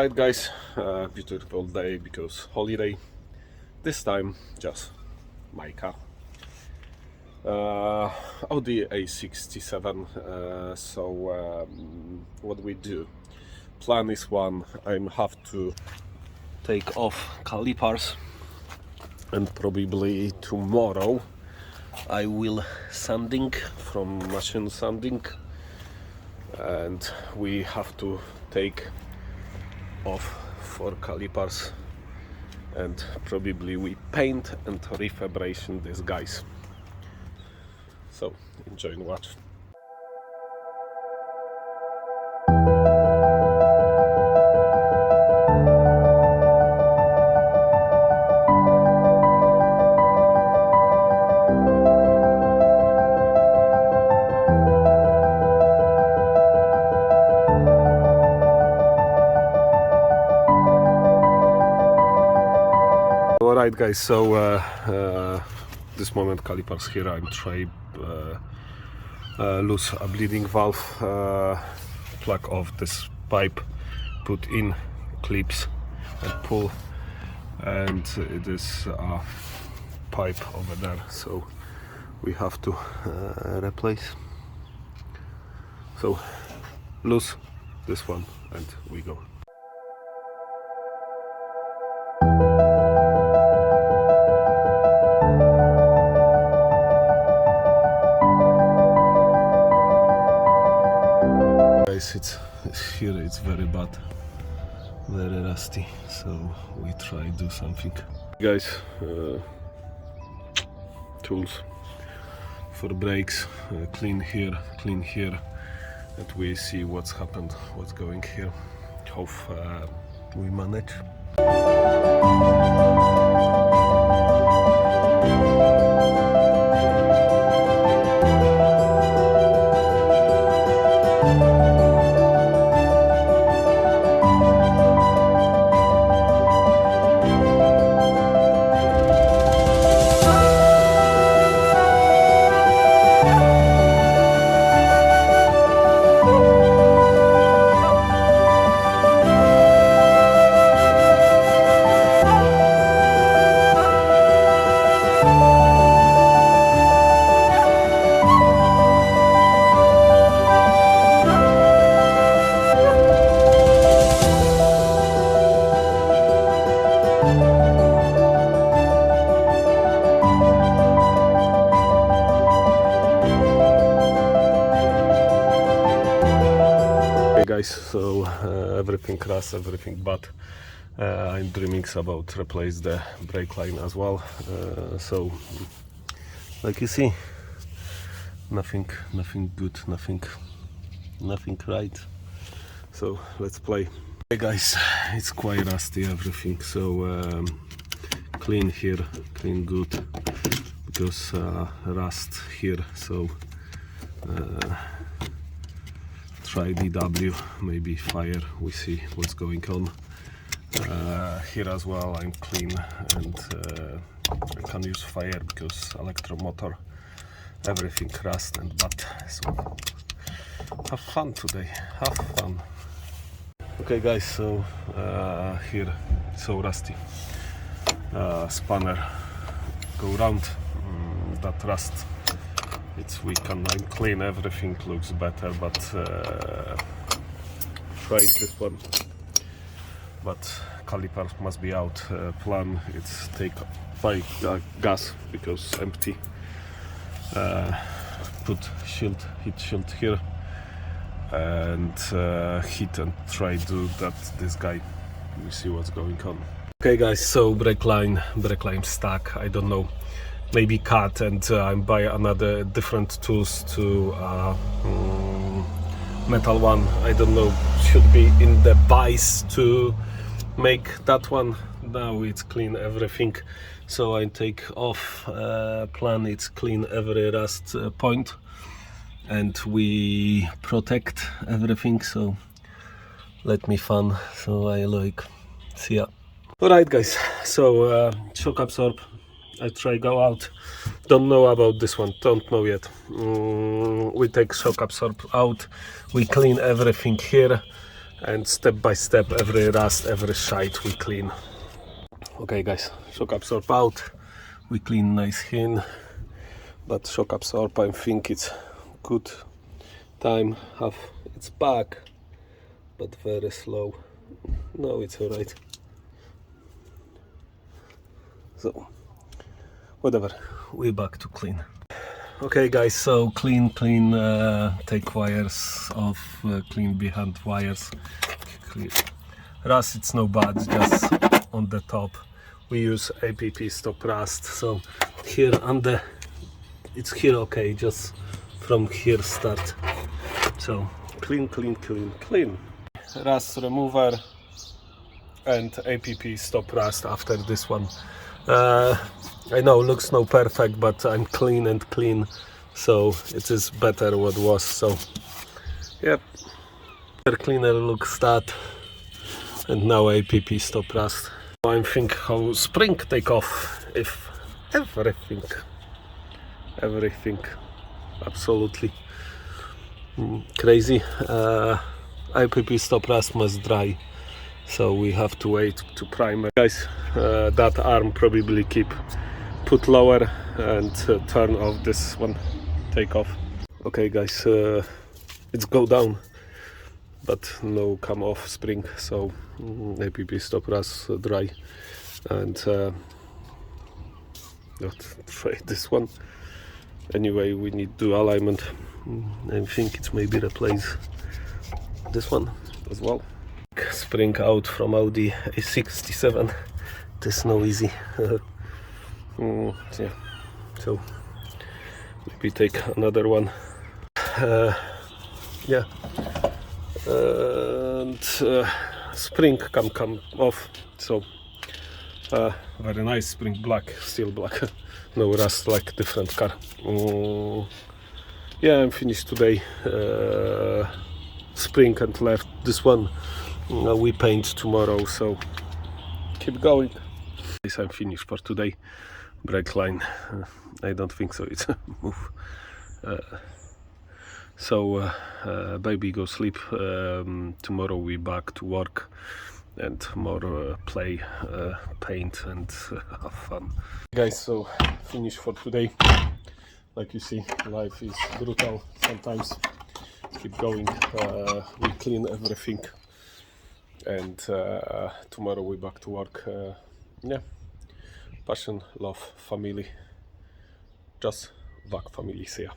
Right guys, beautiful day because holiday. This time just my car. Audi A67. What we do? Plan is one. I have to take off calipers, and probably tomorrow I will sanding from machine sanding, and we have to take off 4 calipers, and probably we paint and refabrication these guys. So enjoy and watch. Alright guys, so this moment calipers here, I'm trying loose a bleeding valve, plug off this pipe, put in clips and pull, and it is a pipe over there, so we have to replace. So loose this one and we go. It's here, it's very bad, very rusty, so we try do something. Guys, tools for brakes, clean here, and we see what's happened, what's going here. Hope we manage. Guys, so everything crashed, everything bad. I'm dreaming about replace the brake line as well. So like you see, nothing good, nothing right. So let's play. Hey guys, it's quite rusty everything. So clean here, clean good, because rust here. So try DW, maybe fire, we see what's going on. Here as well I'm clean, and I can use fire because electromotor, everything rust and bad. So have fun today, have fun. Okay guys, so here so rusty, spanner go round, that rust. We can clean, everything looks better, but try this one. But calipers must be out. Plan it's take by gas because empty. Put shield, heat shield here, and heat and try do that. This guy, we see what's going on. Okay guys, so brake line stuck. I don't know. Maybe cut, and I'm buy another different tools to metal one. I don't know, should be in the vice to make that one. Now it's clean everything, so I take off plan. It's clean every rust point, and we protect everything. So let me fun. So I like, see ya. Alright guys, so shock absorb. I try go out. Don't know about this one, don't know yet. We take shock absorb out, we clean everything here, and step by step every rust, every shite we clean. Okay guys, shock absorb out, we clean nice hin, but shock absorb, I think it's good time have its back, but very slow. No, it's alright. So whatever, we're back to clean. Okay guys, so clean, take wires off, clean behind wires, clean. Rust, it's no bad, just on the top. We use APP stop rust, so here under, it's here okay, just from here start. So clean. Rust remover and APP stop rust after this one. I know looks no perfect, but I'm clean, so it is better what was. So yep, cleaner looks that, and now APP stop rust. I think how spring take off if everything absolutely crazy. APP stop rust must dry, so we have to wait to prime it. Guys, that arm probably put lower and turn off this one, take off. Okay guys, it's go down but no come off spring, so APP stop rust dry, and not try this one. Anyway, we need to do alignment. I think it's maybe replace this one as well. Spring out from Audi A67. This is no easy. Yeah, so maybe take another one. Yeah, and spring can come off. So very nice spring, black, still black. No rust like different car. Yeah, I'm finished today. Spring and left this one. We paint tomorrow, so keep going. I'm finished for today. Brake line, I don't think so, it's a move. So baby go sleep. Tomorrow we back to work and more play, paint and have fun. Guys, so finish for today. Like you see, life is brutal sometimes. Keep going. We clean everything, and tomorrow we back to work. Yeah, passion, love, family. Just work family. See ya.